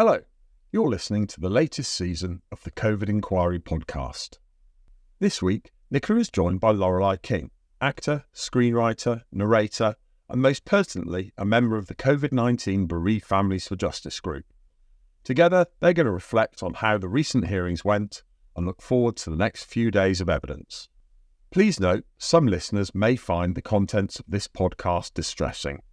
Hello, you're listening to the latest season of the COVID Inquiry podcast. This week, Nicola is joined by Lorelei King, actor, screenwriter, narrator, and most pertinently, a member of the COVID-19 Bereaved Families for Justice group. Together, they're going to reflect on how the recent hearings went and look forward to the next few days of evidence. Please note, some listeners may find the contents of this podcast distressing.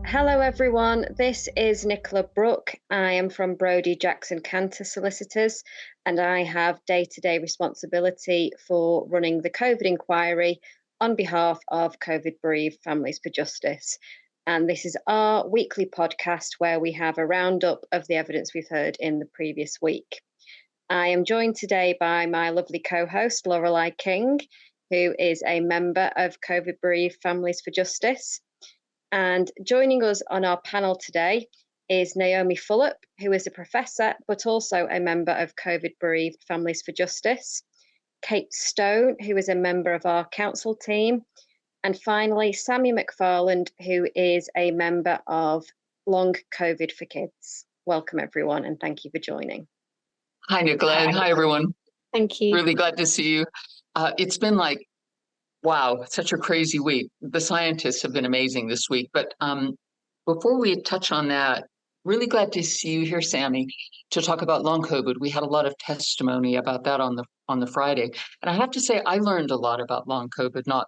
Hello everyone, this is Nicola Brook. I am from Broudie, Canter solicitors, and I have day-to-day responsibility for running the COVID inquiry on behalf of COVID Bereaved Families for Justice. And this is our weekly podcast where we have a roundup of the evidence we've heard in the previous week. I am joined today by my lovely co-host, Lorelei King, who is a member of COVID Bereaved Families for Justice. And joining us on our panel today is Naomi Fulop, who is a professor, but also a member of COVID Bereaved Families for Justice, Kate Stone, who is a member of our council team, and finally, Sammie McFarland, who is a member of Long COVID for Kids. Welcome, everyone, and thank you for joining. Hi, Nicola, and hi, everyone. Thank you. Really glad to see you. It's been wow, such a crazy week. The scientists have been amazing this week. But before we touch on that, really glad to see you here, Sammie, to talk about long COVID. We had a lot of testimony about that on the Friday. And I have to say, I learned a lot about long COVID, not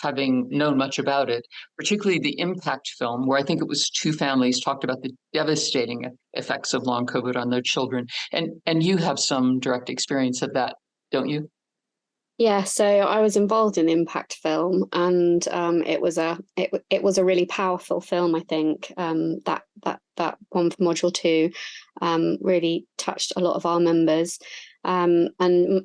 having known much about it, particularly the impact film, where I think it was two families talked about the devastating effects of long COVID on their children. And you have some direct experience of that, don't you? Yeah, so I was involved in the impact film, and it was a really powerful film. I think that one for Module 2 really touched a lot of our members. And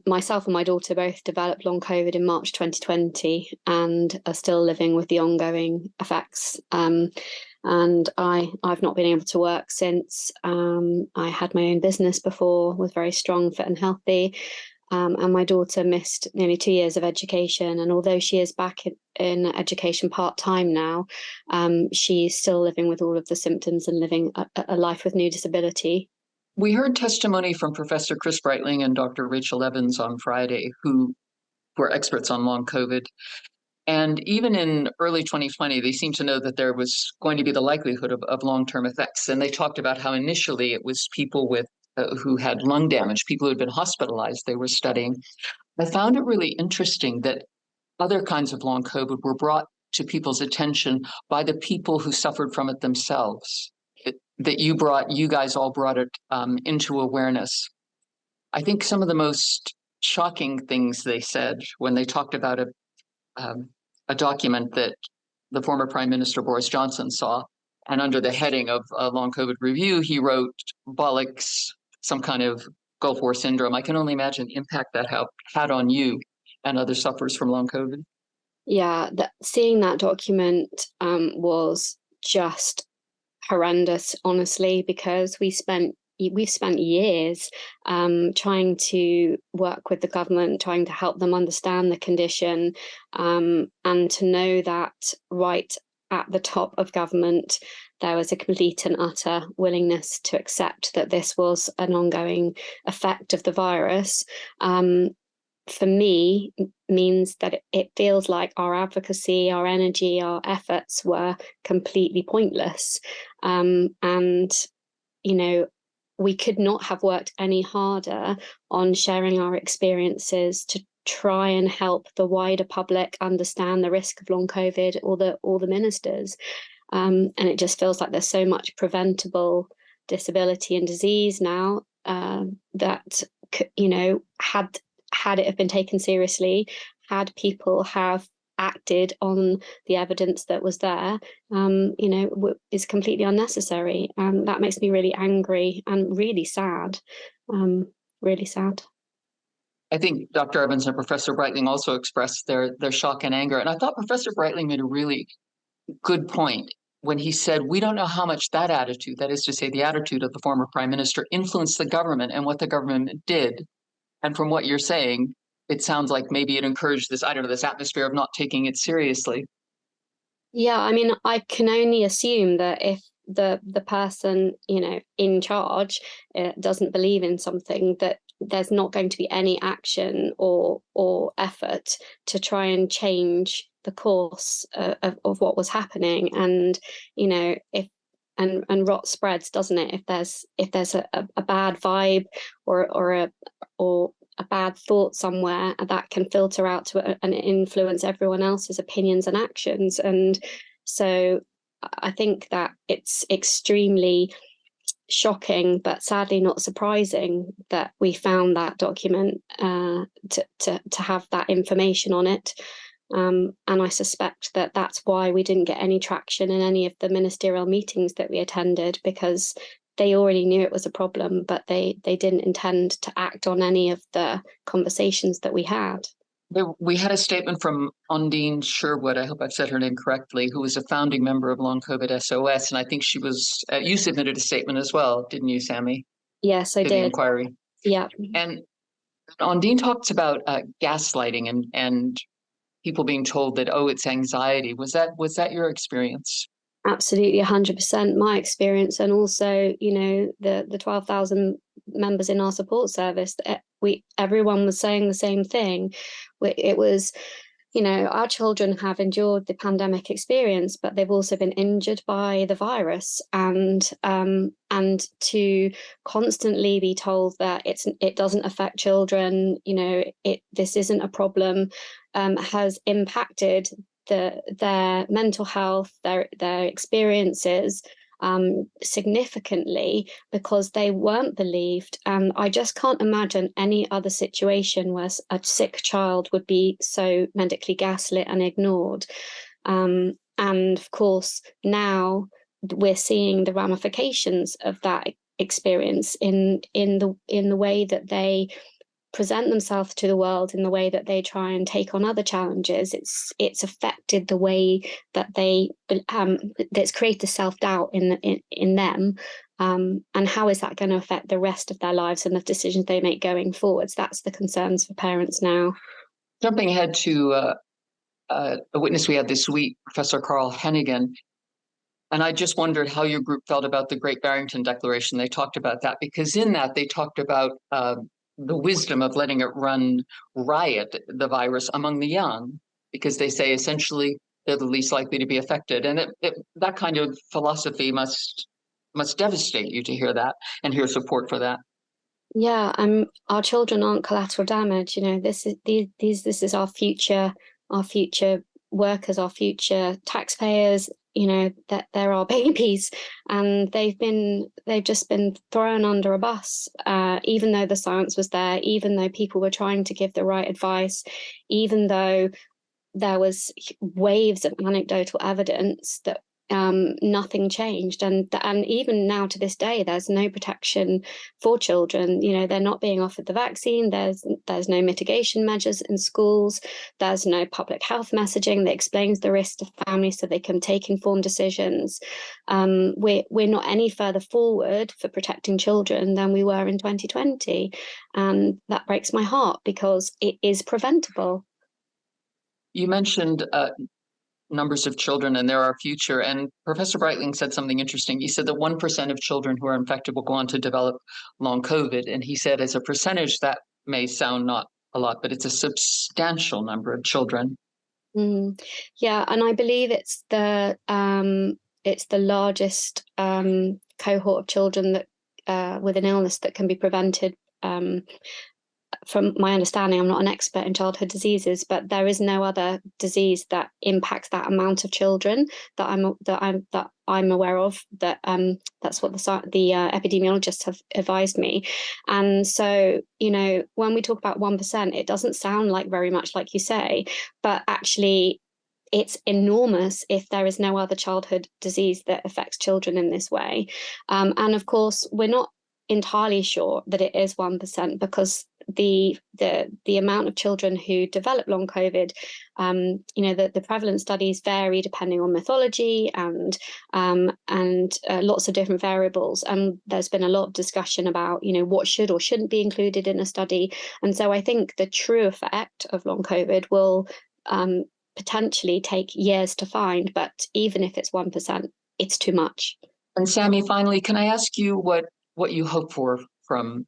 myself and my daughter both developed long COVID in March 2020 and are still living with the ongoing effects. And I've not been able to work since. I had my own business before, was very strong, fit and healthy. And my daughter missed nearly 2 years of education. And although she is back in education part-time now, she's still living with all of the symptoms and living a life with new disability. We heard testimony from Professor Chris Breitling and Dr. Rachel Evans on Friday, who were experts on long COVID. And even in early 2020, they seemed to know that there was going to be the likelihood of long-term effects. And they talked about how initially it was people with who had lung damage, people who had been hospitalized, they were studying. I found it really interesting that other kinds of long COVID were brought to people's attention by the people who suffered from it themselves, that you guys all brought it into awareness. I think some of the most shocking things they said when they talked about a document that the former Prime Minister Boris Johnson saw, and under the heading of long COVID review, he wrote bollocks, some kind of Gulf War syndrome. I can only imagine the impact that had on you and other sufferers from long COVID. Yeah, seeing that document was just horrendous, honestly, because we've spent years trying to work with the government, trying to help them understand the condition, and to know that right at the top of government, there was a complete and utter willingness to accept that this was an ongoing effect of the virus, for me, means that it feels like our advocacy, our energy, our efforts were completely pointless. And, you know, we could not have worked any harder on sharing our experiences to try and help the wider public understand the risk of long COVID, or the ministers. And it just feels like there's so much preventable disability and disease now that, you know, had it have been taken seriously, had people have acted on the evidence that was there, you know, is completely unnecessary. That makes me really angry and really sad, really sad. I think Dr. Evans and Professor Breitling also expressed their shock and anger. And I thought Professor Breitling made a really good point when he said, we don't know how much that attitude, that is to say, the attitude of the former prime minister, influenced the government and what the government did. And from what you're saying, it sounds like maybe it encouraged this, I don't know, this atmosphere of not taking it seriously. Yeah, I mean, I can only assume that if the person, in charge doesn't believe in something, that there's not going to be any action or effort to try and change the course of what was happening. And if and rot spreads, doesn't it? If there's a bad vibe or a bad thought somewhere, that can filter out to and influence everyone else's opinions and actions. And so I think that it's extremely shocking, but sadly not surprising, that we found that document to have that information on it. And I suspect that that's why we didn't get any traction in any of the ministerial meetings that we attended, because they already knew it was a problem, but they didn't intend to act on any of the conversations that we had. We had a statement from Undine Sherwood, I hope I've said her name correctly, who was a founding member of Long COVID SOS. And I think she was, you submitted a statement as well, didn't you, Sammie? Yes, I to did. The inquiry. Yeah. And Undine talks about gaslighting and people being told that, oh, it's anxiety. Was that your experience? Absolutely, 100% my experience, and also, the 12,000 members in our support service. Everyone was saying the same thing. It was, our children have endured the pandemic experience, but they've also been injured by the virus, and to constantly be told that it doesn't affect children, this isn't a problem, has impacted their mental health, their experiences significantly, because they weren't believed. And I just can't imagine any other situation where a sick child would be so medically gaslit and ignored. And of course, now we're seeing the ramifications of that experience in the way that they present themselves to the world, in the way that they try and take on other challenges. It's affected the way that that's created self-doubt in them. And how is that going to affect the rest of their lives and the decisions they make going forwards? That's the concerns for parents now. Jumping ahead to a witness we had this week, Professor Carl Hennigan. And I just wondered how your group felt about the Great Barrington Declaration. They talked about that, because in that they talked about the wisdom of letting it run riot, the virus, among the young, because they say essentially they're the least likely to be affected. And that kind of philosophy must devastate you to hear that and hear support for that. Yeah, our children aren't collateral damage. This is our future workers, our future taxpayers. That they're our babies, and they've just been thrown under a bus, even though the science was there, even though people were trying to give the right advice, even though there was waves of anecdotal evidence that nothing changed. And even now to this day, there's no protection for children. They're not being offered the vaccine. There's no mitigation measures in schools. There's no public health messaging that explains the risk to families so they can take informed decisions. We're not any further forward for protecting children than we were in 2020. And that breaks my heart, because it is preventable. You mentioned numbers of children and they're our future. And Professor Breitling said something interesting. He said that 1% of children who are infected will go on to develop long COVID. And he said, as a percentage, that may sound not a lot, but it's a substantial number of children. Yeah, and I believe it's the largest cohort of children that with an illness that can be prevented. From my understanding, I'm not an expert in childhood diseases, but there is no other disease that impacts that amount of children that I'm aware of. That's what the epidemiologists have advised me. And so, when we talk about 1%, it doesn't sound like very much, like you say, but actually it's enormous if there is no other childhood disease that affects children in this way. And of course, we're not entirely sure that it is 1%, because the amount of children who develop long COVID, the prevalence studies vary depending on mythology and lots of different variables. And there's been a lot of discussion about, what should or shouldn't be included in a study. And so I think the true effect of long COVID will potentially take years to find, but even if it's 1%, it's too much. And Sammie, finally, can I ask you what you hope for from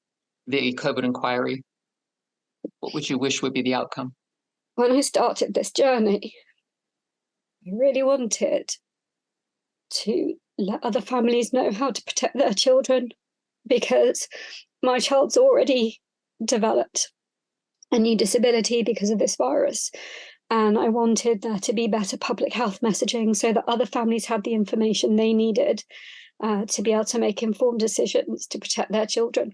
the COVID inquiry? What would you wish would be the outcome? When I started this journey, I really wanted to let other families know how to protect their children, because my child's already developed a new disability because of this virus. And I wanted there to be better public health messaging so that other families had the information they needed to be able to make informed decisions to protect their children.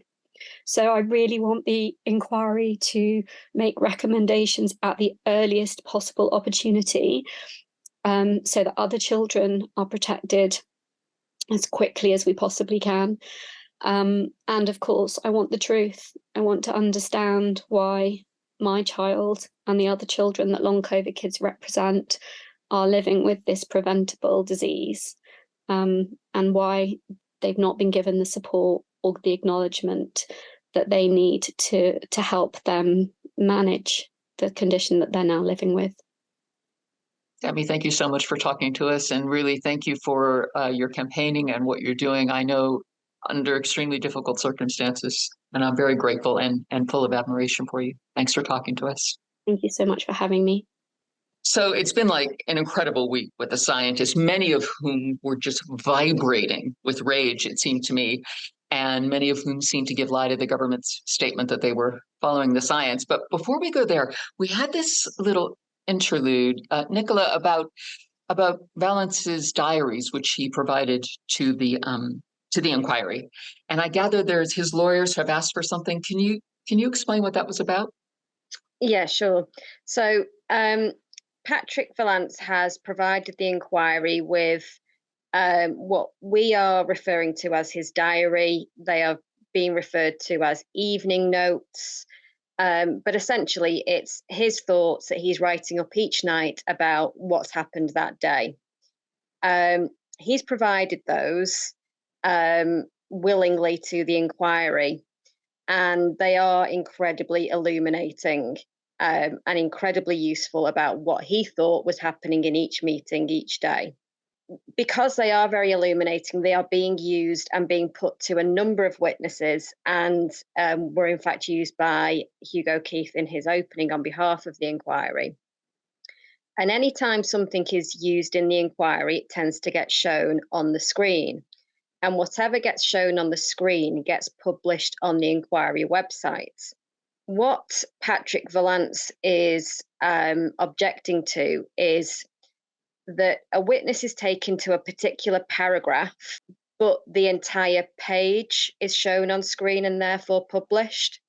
So I really want the inquiry to make recommendations at the earliest possible opportunity, so that other children are protected as quickly as we possibly can. And of course, I want the truth. I want to understand why my child and the other children that long COVID kids represent are living with this preventable disease, and why they've not been given the support or the acknowledgement that they need to help them manage the condition that they're now living with. Sammie, thank you so much for talking to us, and really thank you for your campaigning and what you're doing. I know under extremely difficult circumstances, and I'm very grateful and full of admiration for you. Thanks for talking to us. Thank you so much for having me. So it's been like an incredible week with the scientists, many of whom were just vibrating with rage, it seemed to me, and many of whom seemed to give lie to the government's statement that they were following the science. But before we go there, we had this little interlude, Nicola, about Valence's diaries, which he provided to the inquiry, and I gather his lawyers have asked for something. Can you explain what that was about? Yeah, sure. So Patrick Valance has provided the inquiry with what we are referring to as his diary. They are being referred to as evening notes. But essentially, it's his thoughts that he's writing up each night about what's happened that day. He's provided those willingly to the inquiry, and they are incredibly illuminating and incredibly useful about what he thought was happening in each meeting each day. Because they are very illuminating, they are being used and being put to a number of witnesses, and were in fact used by Hugo Keith in his opening on behalf of the inquiry. And anytime something is used in the inquiry, it tends to get shown on the screen. And whatever gets shown on the screen gets published on the inquiry website. What Patrick Valance is objecting to is that a witness is taken to a particular paragraph, but the entire page is shown on screen and therefore published.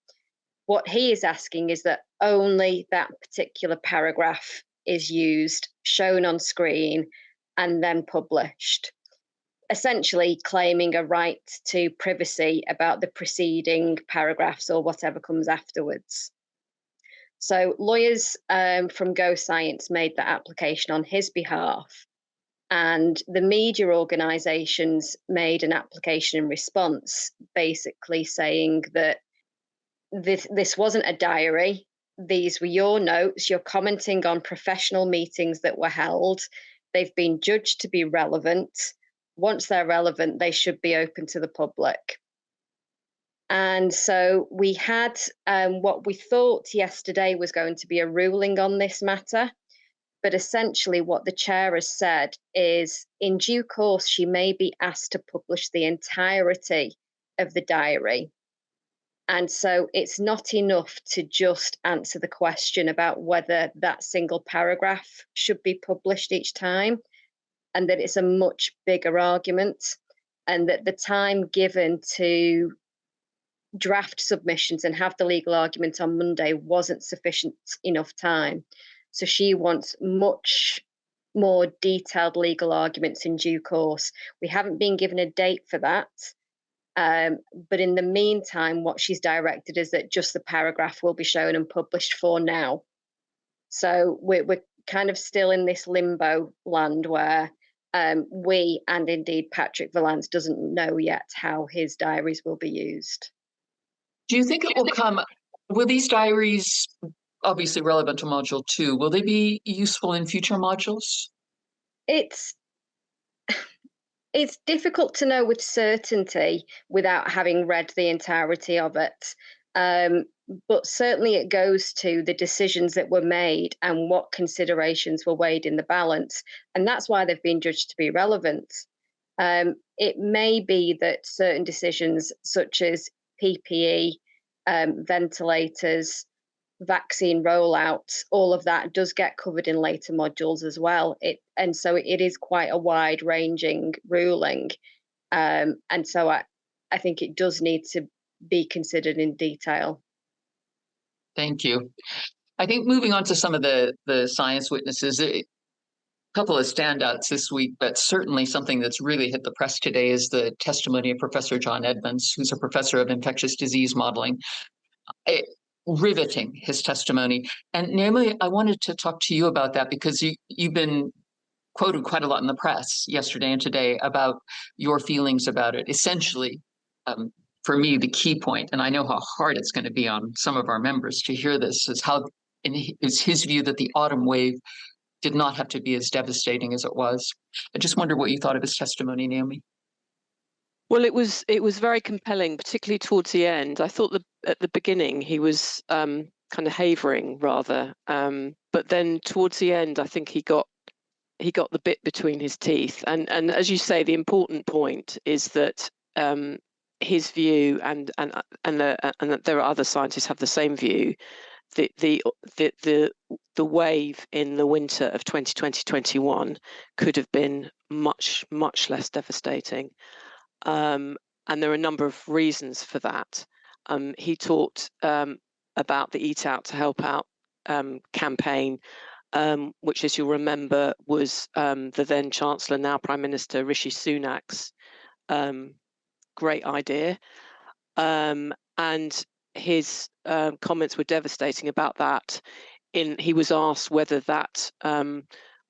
What he is asking is that only that particular paragraph is used, shown on screen, and then published, essentially claiming a right to privacy about the preceding paragraphs or whatever comes afterwards. So lawyers from Go Science made that application on his behalf, and the media organisations made an application in response, basically saying that this wasn't a diary. These were your notes. You're commenting on professional meetings that were held. They've been judged to be relevant. Once they're relevant, they should be open to the public. And so we had what we thought yesterday was going to be a ruling on this matter. But essentially what the chair has said is, in due course, she may be asked to publish the entirety of the diary. And so it's not enough to just answer the question about whether that single paragraph should be published each time, and that it's a much bigger argument, and that the time given to draft submissions and have the legal argument on Monday wasn't sufficient enough time. So she wants much more detailed legal arguments in due course. We haven't been given a date for that. But in the meantime, what she's directed is that just the paragraph will be shown and published for now. So we're kind of still in this limbo land where we, and indeed Patrick Valance, doesn't know yet how his diaries will be used. Do you think it will come? Will these diaries obviously relevant to module 2. Will they be useful in future modules? It's difficult to know with certainty without having read the entirety of it. But certainly it goes to the decisions that were made and what considerations were weighed in the balance. And that's why they've been judged to be relevant. It may be that certain decisions, such as PPE, ventilators, vaccine rollouts, all of that does get covered in later modules as well. And so it is quite a wide-ranging ruling. And so I think it does need to be considered in detail. Thank you. I think moving on to some of the science witnesses, a couple of standouts this week, but certainly something that's really hit the press today is the testimony of Professor John Edmonds, who's a professor of infectious disease modeling. Riveting, his testimony. And Naomi, I wanted to talk to you about that because you've been quoted quite a lot in the press yesterday and today about your feelings about it. Essentially, for me, the key point, and I know how hard it's going to be on some of our members to hear this, is his view that the autumn wave did not have to be as devastating as it was. I just wonder what you thought of his testimony, Naomi. Well, it was very compelling, particularly towards the end. I thought that at the beginning he was kind of havering rather, but then towards the end, I think he got the bit between his teeth. And as you say, the important point is that his view and that there are other scientists have the same view. The wave in the winter of 2020-21 could have been much less devastating. And there are a number of reasons for that. He talked about the Eat Out to Help Out campaign, which, as you'll remember, was the then Chancellor, now Prime Minister Rishi Sunak's great idea. And his comments were devastating about that. He was asked whether that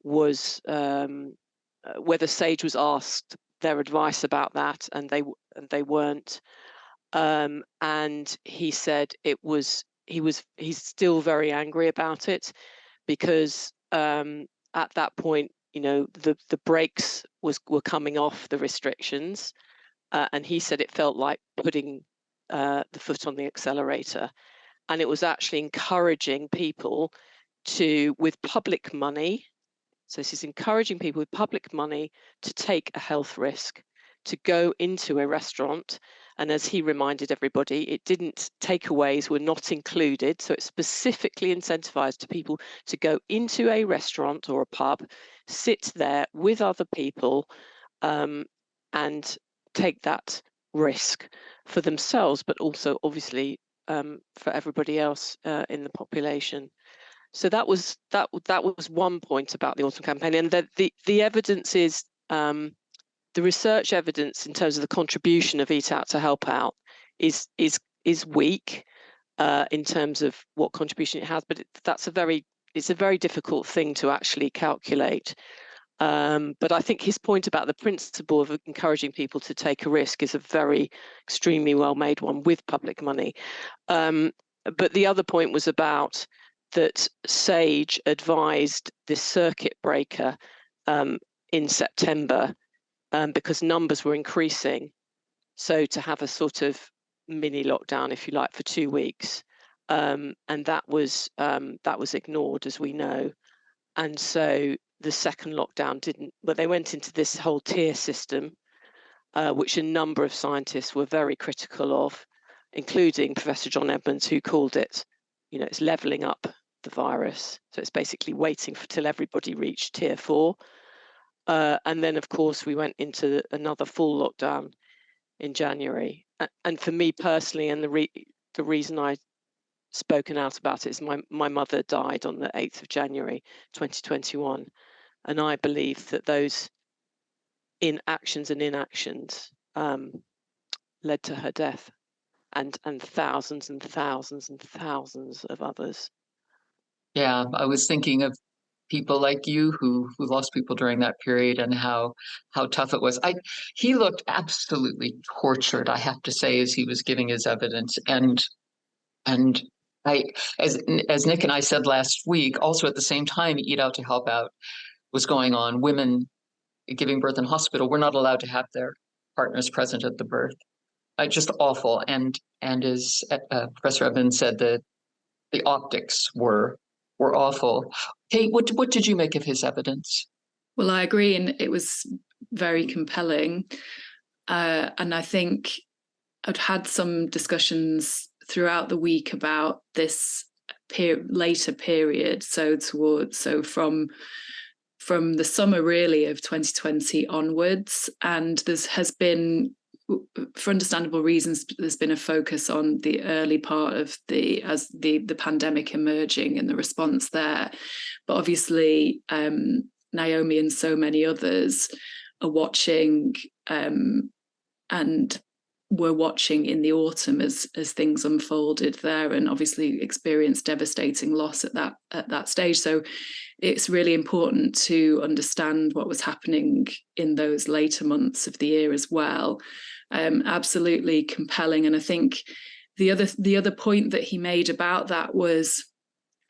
whether SAGE was asked their advice about that, and they weren't. And he said he's still very angry about it because at that point, the brakes were coming off the restrictions, and he said it felt like putting the foot on the accelerator, and it was actually encouraging people with public money. So this is encouraging people with public money to take a health risk, to go into a restaurant. And as he reminded everybody, takeaways were not included. So it specifically incentivized people to go into a restaurant or a pub, sit there with other people, and take that risk for themselves, but also obviously for everybody else in the population. So that was one point about the autumn campaign, and that the evidence is the research evidence in terms of the contribution of Eat Out to Help Out is weak in terms of what contribution it has, but it's a very difficult thing to actually calculate. But I think his point about the principle of encouraging people to take a risk is a very extremely well made one with public money. But the other point was about that SAGE advised this circuit breaker in September because numbers were increasing. So to have a sort of mini lockdown, if you like, for 2 weeks, and that was ignored, as we know. And so the second lockdown they went into this whole tier system, which a number of scientists were very critical of, including Professor John Edmonds, who called it, it's leveling up the virus. So it's basically waiting till everybody reached tier 4. And then, of course, we went into another full lockdown in January. And for me personally, and the reason I've spoken out about it is my mother died on the 8th of January, 2021. And I believe that those inactions and inactions led to her death, and thousands and thousands and thousands of others. Yeah, I was thinking of people like you who lost people during that period and how tough it was. He looked absolutely tortured, I have to say, as he was giving his evidence, and As Nick and I said last week, also at the same time, Eat Out to Help Out was going on. Women giving birth in hospital were not allowed to have their partners present at the birth. Just awful. And as Professor Evans said, the optics were awful. Kate, what did you make of his evidence? Well, I agree, and it was very compelling. And I think I'd had some discussions throughout the week about this later period. So from the summer really of 2020 onwards, and has been, for understandable reasons, there's been a focus on the early part of the pandemic emerging and the response there. But obviously, Naomi and so many others are watching and were watching in the autumn as things unfolded there, and obviously experienced devastating loss at that stage. So it's really important to understand what was happening in those later months of the year as well. Absolutely compelling. And I think the other point that he made about that was,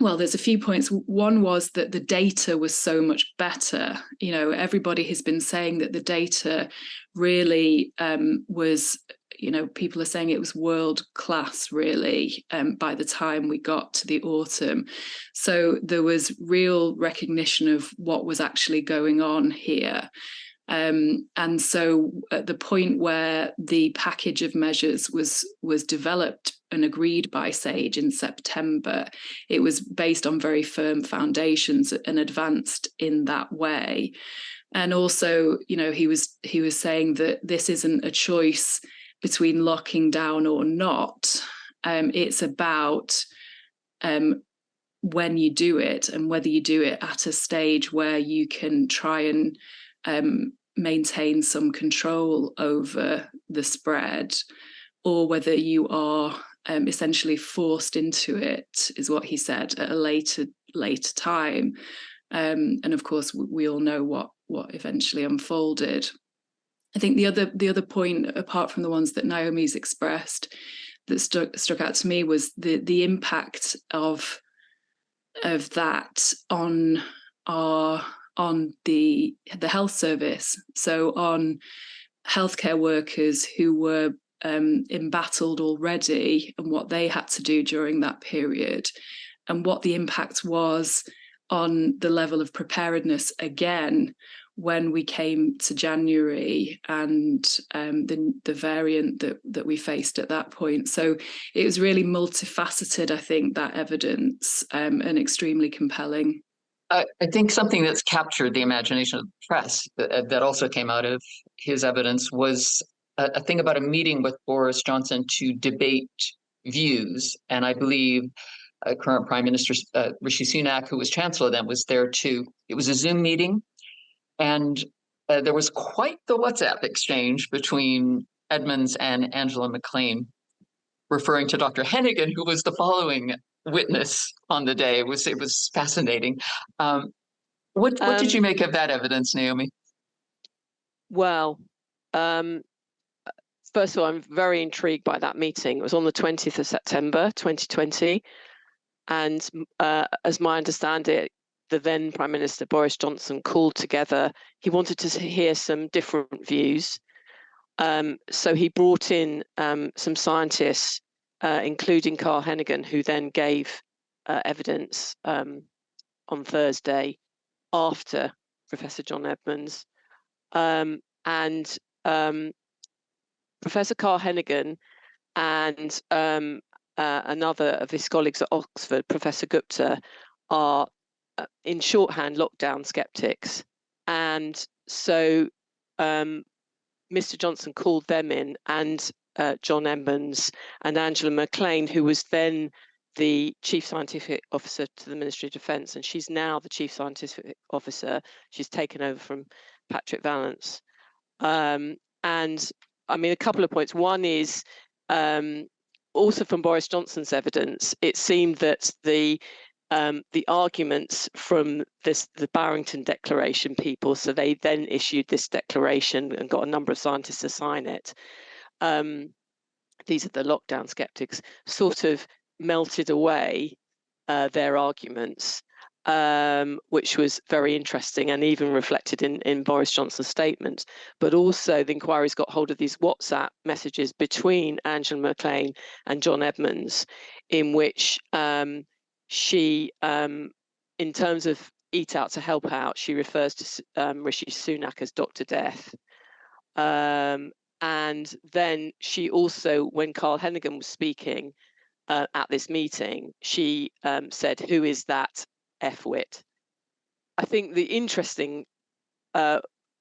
well, there's a few points. One was that the data was so much better. You know, everybody has been saying that the data really was, you know, people are saying it was world class really by the time we got to the autumn. So there was real recognition of what was actually going on here. And so at the point where the package of measures was developed and agreed by SAGE in September, it was based on very firm foundations and advanced in that way. And also, you know, he was saying that this isn't a choice between locking down or not. It's about when you do it and whether you do it at a stage where you can try and maintain some control over the spread, or whether you are essentially forced into it, is what he said, at a later time. And of course, we all know what eventually unfolded. I think the other point, apart from the ones that Naomi's expressed, that struck out to me was the impact of that on the health service. So on healthcare workers who were embattled already, and what they had to do during that period, and what the impact was on the level of preparedness again when we came to January and the variant that we faced at that point. So it was really multifaceted, I think, that evidence, and extremely compelling. I think something that's captured the imagination of the press that also came out of his evidence was a thing about a meeting with Boris Johnson to debate views. And I believe current Prime Minister Rishi Sunak, who was Chancellor then, was there too. It was a Zoom meeting. And there was quite the WhatsApp exchange between Edmonds and Angela McLean, referring to Dr. Hennigan, who was the following witness on the day. It was fascinating. What did you make of that evidence, Naomi? Well, first of all, I'm very intrigued by that meeting. It was on the 20th of September, 2020. And as my understanding, the then Prime Minister Boris Johnson called together. He wanted to hear some different views. So he brought in some scientists, including Carl Hennigan, who then gave evidence on Thursday after Professor John Edmonds. And Professor Carl Hennigan and another of his colleagues at Oxford, Professor Gupta, are in shorthand lockdown skeptics. And so Mr. Johnson called them in, and John Edmonds and Angela McLean, who was then the Chief Scientific Officer to the Ministry of Defence, and she's now the Chief Scientific Officer. She's taken over from Patrick Vallance. And I mean, a couple of points. One is also from Boris Johnson's evidence, it seemed that the arguments from the Barrington Declaration people, so they then issued this declaration and got a number of scientists to sign it. These are the lockdown skeptics, sort of melted away their arguments, which was very interesting and even reflected in Boris Johnson's statement. But also the inquiry's got hold of these WhatsApp messages between Angela McLean and John Edmonds, in which she, in terms of Eat Out to Help Out, she refers to Rishi Sunak as Dr. Death. And then she also, when Carl Hennigan was speaking at this meeting, she said, "Who is that F-wit?" I think the interesting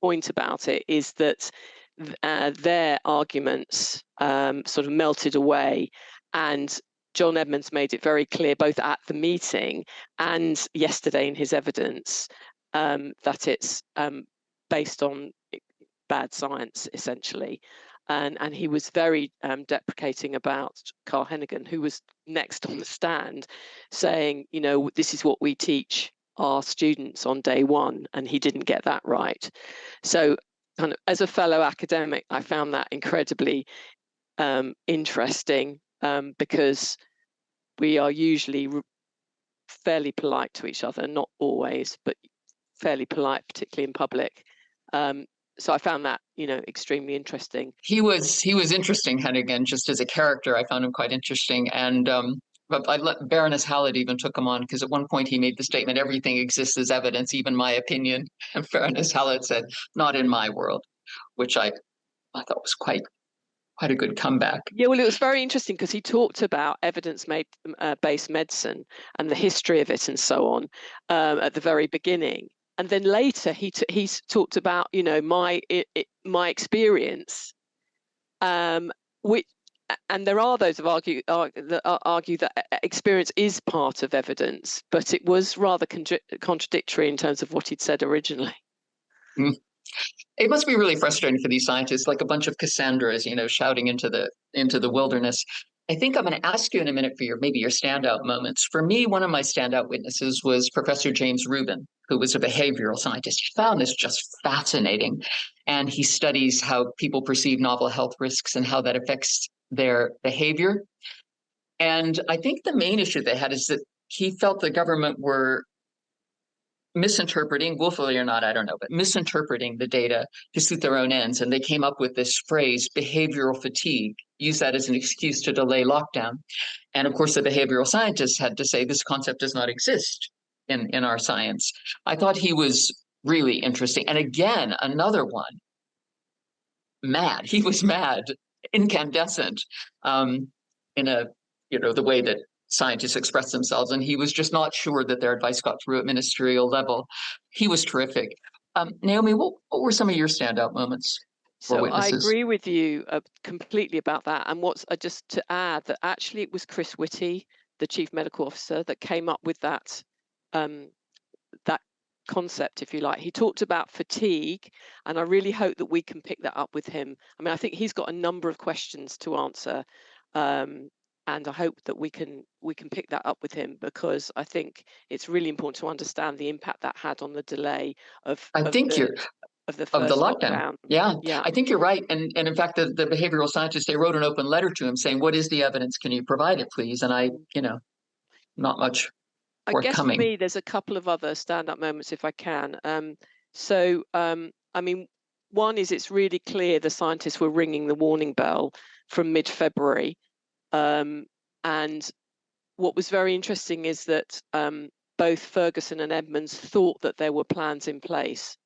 point about it is that their arguments sort of melted away, and John Edmonds made it very clear, both at the meeting and yesterday in his evidence, that it's based on bad science, essentially. And he was very deprecating about Carl Hennigan, who was next on the stand, saying, you know, this is what we teach our students on day one, and he didn't get that right. So kind of as a fellow academic, I found that incredibly interesting, because we are usually fairly polite to each other, not always, but fairly polite, particularly in public. So I found that, you know, extremely interesting. He was interesting, Hennigan, just as a character. I found him quite interesting. And but Baroness Hallett even took him on, because at one point he made the statement, "Everything exists as evidence, even my opinion." And Baroness Hallett said, "Not in my world," which I thought was quite a good comeback. Yeah, well, it was very interesting because he talked about evidence-based medicine and the history of it and so on at the very beginning. And then later he's talked about, you know, my experience, which, and there are those that argue that experience is part of evidence, but it was rather contradictory in terms of what he'd said originally. Mm. It must be really frustrating for these scientists, like a bunch of Cassandras, you know, shouting into the wilderness. I think I'm going to ask you in a minute for maybe your standout moments. For me, one of my standout witnesses was Professor James Rubin, who was a behavioral scientist. He found this just fascinating. And he studies how people perceive novel health risks and how that affects their behavior. And I think the main issue they had is that he felt the government were misinterpreting, willfully or not, I don't know, but misinterpreting the data to suit their own ends. And they came up with this phrase, behavioral fatigue, use that as an excuse to delay lockdown. And of course, the behavioral scientists had to say this concept does not exist in our science. I thought he was really interesting. And again, another one, mad. He was mad, incandescent, in a, you know, the way that scientists express themselves, and he was just not sure that their advice got through at ministerial level. He was terrific. Naomi, what were some of your standout moments? So I agree with you completely about that. And what's just to add that actually it was Chris Whitty, the chief medical officer, that came up with that that concept, if you like. He talked about fatigue, and I really hope that we can pick that up with him. I mean, I think he's got a number of questions to answer. And I hope that we can pick that up with him, because I think it's really important to understand the impact that had on the delay of the lockdown. Yeah, I think you're right. And in fact, the behavioral scientists, they wrote an open letter to him saying, "What is the evidence? Can you provide it, please?" And not much forthcoming. I guess for me, there's a couple of other stand-up moments, if I can. I mean, one is it's really clear the scientists were ringing the warning bell from mid-February. And what was very interesting is that both Ferguson and Edmonds thought that there were plans in place,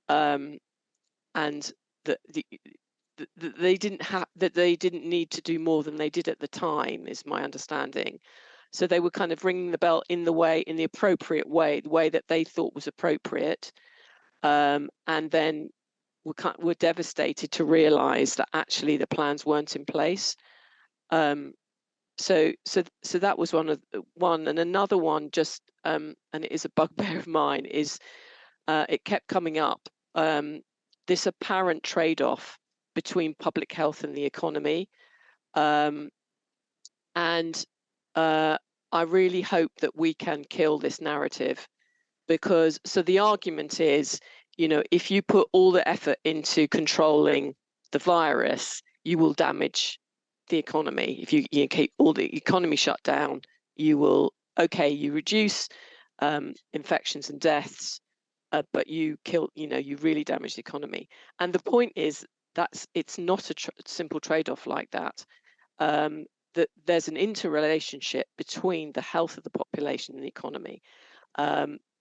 and that they didn't need to do more than they did at the time, is my understanding. So they were kind of ringing the bell in the appropriate way, the way that they thought was appropriate, and then were devastated to realise that actually the plans weren't in place. So that was one, and another one, just and it is a bugbear of mine, is it kept coming up, this apparent trade-off between public health and the economy, and I really hope that we can kill this narrative, because the argument is, you know, if you put all the effort into controlling the virus, you will damage the economy. If you keep all the economy shut down, you reduce infections and deaths, but you really damage the economy. And the point is it's not a simple trade-off like that. That there's an interrelationship between the health of the population and the economy.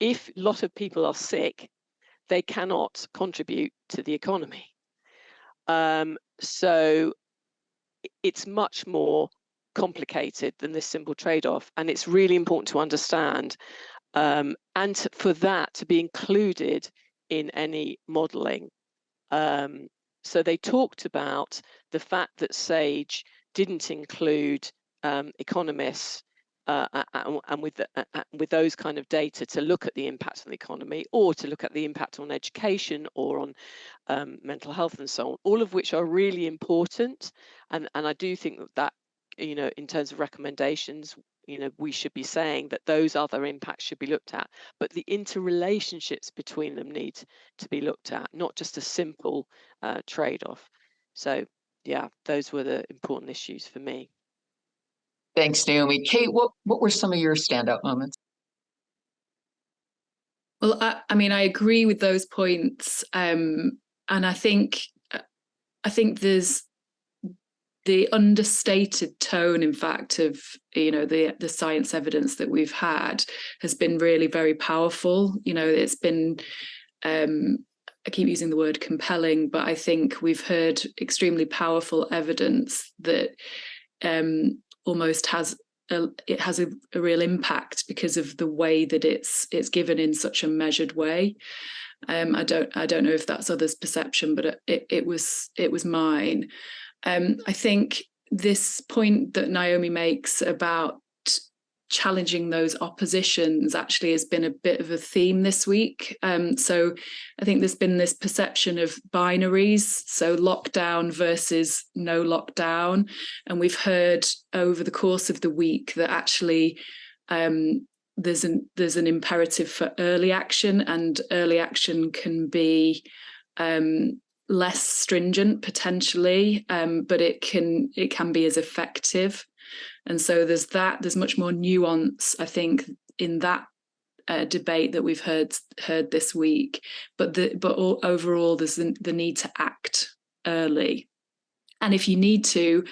If a lot of people are sick, they cannot contribute to the economy. So it's much more complicated than this simple trade-off, and it's really important to understand, and for that to be included in any modelling. So they talked about the fact that SAGE didn't include economists and with those kind of data to look at the impact on the economy, or to look at the impact on education or on mental health and so on, all of which are really important. And I do think that, in terms of recommendations, we should be saying that those other impacts should be looked at, but the interrelationships between them need to be looked at, not just a simple trade-off. So yeah, those were the important issues for me. Thanks, Naomi. Kate, what were some of your standout moments? Well, I mean, I agree with those points, and I think there's the understated tone, in fact, of the science evidence that we've had has been really very powerful. It's been I keep using the word compelling, but I think we've heard extremely powerful evidence that almost has a real impact because of the way that it's given in such a measured way. I don't know if that's others' perception, but it was mine. I think this point that Naomi makes about challenging those oppositions actually has been a bit of a theme this week. So I think there's been this perception of binaries, so lockdown versus no lockdown. And we've heard over the course of the week that actually there's an imperative for early action, and early action can be less stringent potentially, but it can be as effective. And so there's much more nuance, I think, in that debate that we've heard this week. But overall, there's the need to act early, and if you need to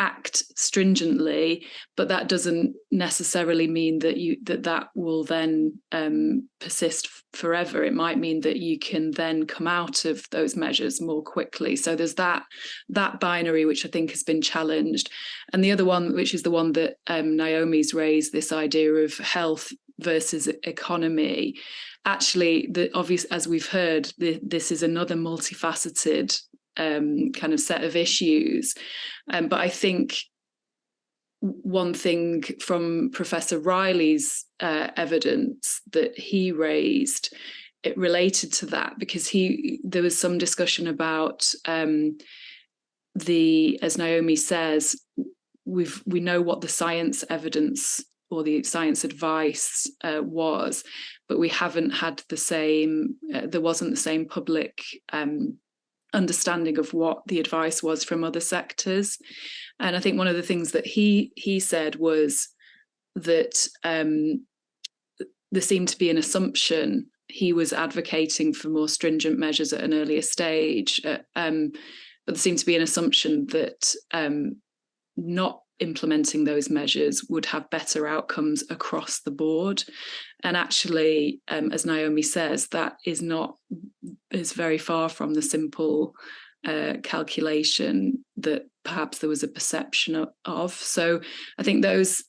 act stringently, but that doesn't necessarily mean that will then persist forever. It might mean that you can then come out of those measures more quickly. So there's that binary, which I think has been challenged. And the other one, which is the one that Naomi's raised, this idea of health versus economy. Actually, as we've heard, this is another multifaceted kind of set of issues. But I think one thing from Professor Riley's evidence that he raised, it related to that, because there was some discussion about as Naomi says, we know what the science evidence or the science advice was, but we haven't had there wasn't the same public understanding of what the advice was from other sectors. And I think one of the things that he said was that there seemed to be an assumption. He was advocating for more stringent measures at an earlier stage, but there seemed to be an assumption that not implementing those measures would have better outcomes across the board. And actually, as Naomi says, that is very far from the simple calculation that perhaps there was a perception of. So I think those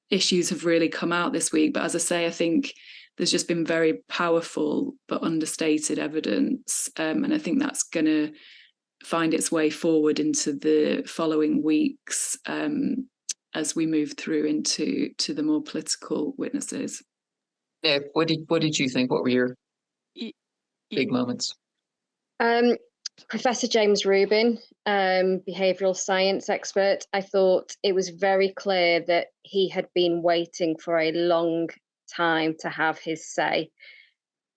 issues have really come out this week. But as I say, I think there's just been very powerful but understated evidence. And I think that's going to find its way forward into the following weeks as we move through into the more political witnesses. Nick, what did you think? What were your big moments? Professor James Rubin, behavioural science expert, I thought it was very clear that he had been waiting for a long time to have his say.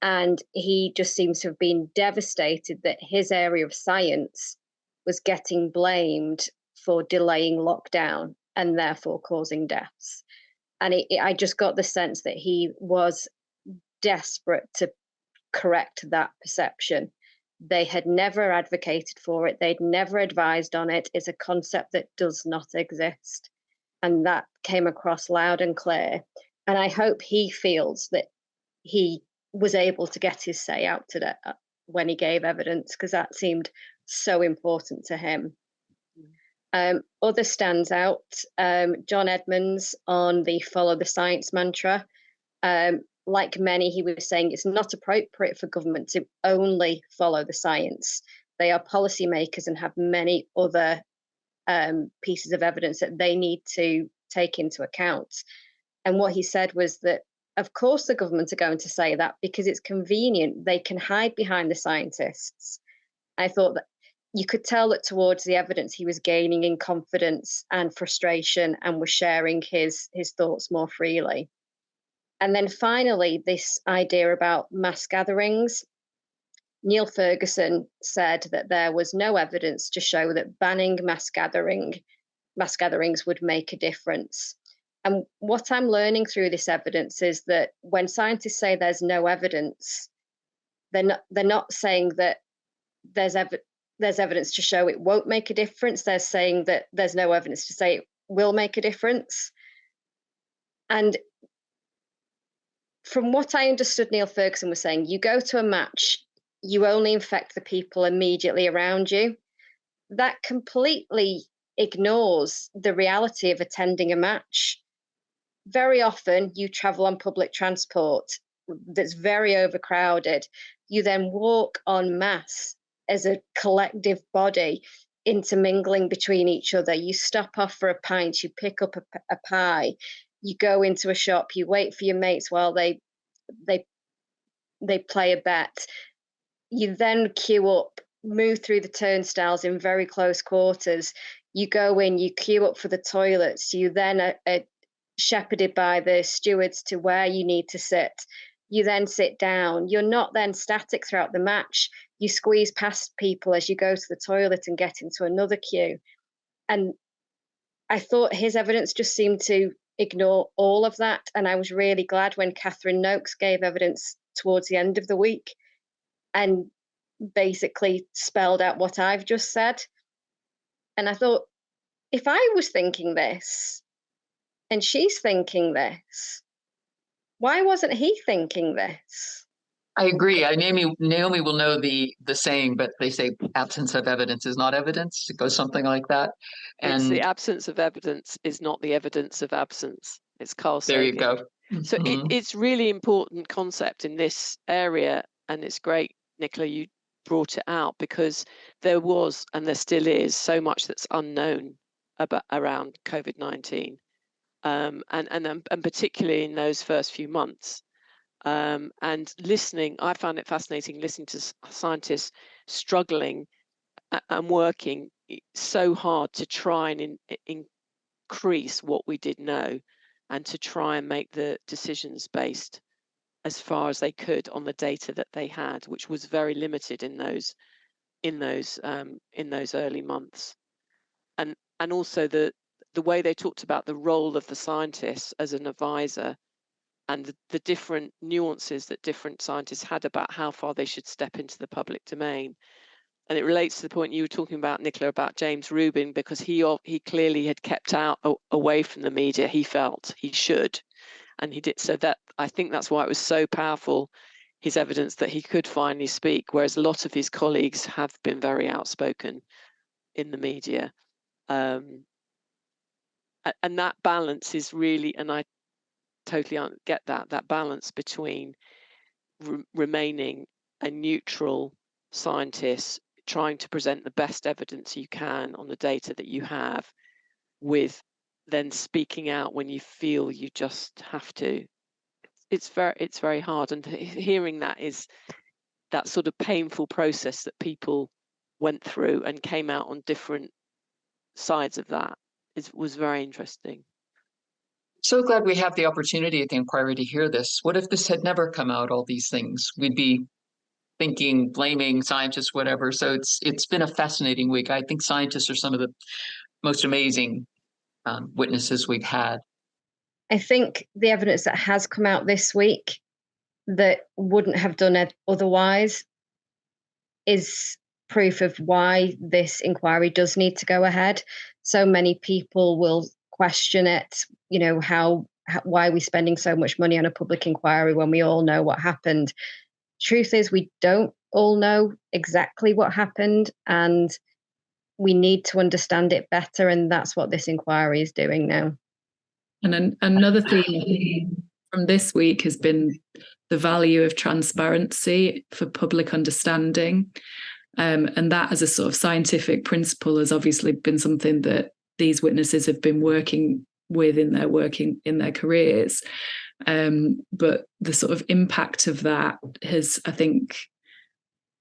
And he just seems to have been devastated that his area of science was getting blamed for delaying lockdown and therefore causing deaths. And I just got the sense that he was desperate to correct that perception. They had never advocated for it. They'd never advised on it. It's a concept that does not exist. And that came across loud and clear. And I hope he feels that he was able to get his say out today when he gave evidence, because that seemed so important to him. Other stands out, John Edmonds on the follow the science mantra. Like many, he was saying it's not appropriate for government to only follow the science. They are policymakers and have many other pieces of evidence that they need to take into account. And what he said was that, of course, the government are going to say that because it's convenient. They can hide behind the scientists. I thought that you could tell that towards the evidence he was gaining in confidence and frustration and was sharing his thoughts more freely. And then finally, this idea about mass gatherings. Neil Ferguson said that there was no evidence to show that banning mass gatherings would make a difference. And what I'm learning through this evidence is that when scientists say there's no evidence, they're not saying that there's evidence to show it won't make a difference. They're saying that there's no evidence to say it will make a difference. And from what I understood, Neil Ferguson was saying, you go to a match, you only infect the people immediately around you. That completely ignores the reality of attending a match. Very often you travel on public transport that's very overcrowded. You then walk en masse as a collective body, intermingling between each other. You stop off for a pint, you pick up a pie, you go into a shop, you wait for your mates while they play a bet. You then queue up, move through the turnstiles in very close quarters. You go in, you queue up for the toilets. You then are shepherded by the stewards to where you need to sit. You then sit down. You're not then static throughout the match. You squeeze past people as you go to the toilet and get into another queue. And I thought his evidence just seemed to ignore all of that. And I was really glad when Catherine Noakes gave evidence towards the end of the week and basically spelled out what I've just said. And I thought, if I was thinking this and she's thinking this, why wasn't he thinking this? I agree. Naomi will know the saying, but they say absence of evidence is not evidence. It goes something like that. And it's the absence of evidence is not the evidence of absence. It's Carl Sagan. There you go. So it's really important concept in this area, and it's great, Nicola, you brought it out, because there was and there still is so much that's unknown around COVID-19, and particularly in those first few months. And listening, I found it fascinating listening to scientists struggling and working so hard to try and increase what we did know, and to try and make the decisions based as far as they could on the data that they had, which was very limited in those early months. And also the way they talked about the role of the scientists as an advisor, and the different nuances that different scientists had about how far they should step into the public domain. And it relates to the point you were talking about, Nicola, about James Rubin, because he clearly had kept out away from the media. He felt he should, and he did. So that, I think that's why it was so powerful, his evidence that he could finally speak, whereas a lot of his colleagues have been very outspoken in the media. And that balance is really, and I totally get that balance between remaining a neutral scientist, trying to present the best evidence you can on the data that you have, with then speaking out when you feel you just have to. It's very hard, and hearing that is that sort of painful process that people went through and came out on different sides of that was very interesting. So glad we have the opportunity at the inquiry to hear this. What if this had never come out, all these things? We'd be thinking, blaming scientists, whatever. So it's been a fascinating week. I think scientists are some of the most amazing witnesses we've had. I think the evidence that has come out this week that wouldn't have done it otherwise is proof of why this inquiry does need to go ahead. So many people will question it, why are we spending so much money on a public inquiry when we all know what happened? Truth is, we don't all know exactly what happened, and we need to understand it better, and that's what this inquiry is doing now. And another theme from this week has been the value of transparency for public understanding. And that as a sort of scientific principle has obviously been something that these witnesses have been working with in their careers. But the sort of impact of that has, I think,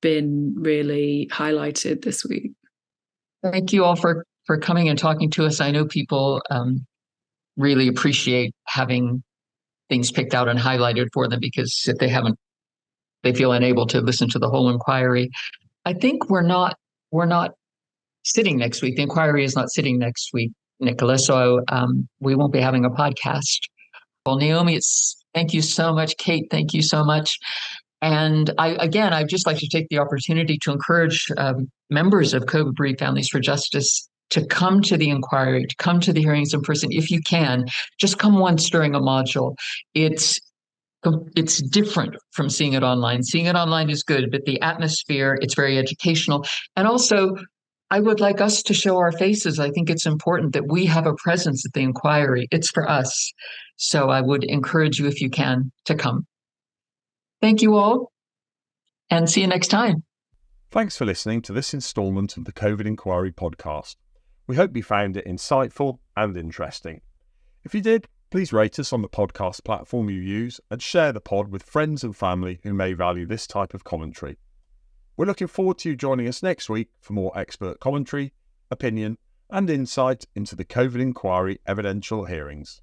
been really highlighted this week. Thank you all for coming and talking to us. I know people really appreciate having things picked out and highlighted for them, because if they feel unable to listen to the whole inquiry. I think we're not sitting next week. The inquiry is not sitting next week, Nicola. So we won't be having a podcast. Well, Naomi, thank you so much. Kate, thank you so much. And I'd just like to take the opportunity to encourage members of COVID bereaved Families for Justice to come to the inquiry, to come to the hearings in person. If you can, just come once during a module. It's different from seeing it online. Seeing it online is good, but the atmosphere, it's very educational. And also, I would like us to show our faces. I think it's important that we have a presence at the inquiry. It's for us. So I would encourage you, if you can, to come. Thank you all, and see you next time. Thanks for listening to this instalment of the COVID Inquiry podcast. We hope you found it insightful and interesting. If you did, please rate us on the podcast platform you use and share the pod with friends and family who may value this type of commentary. We're looking forward to you joining us next week for more expert commentary, opinion, and insight into the COVID inquiry evidential hearings.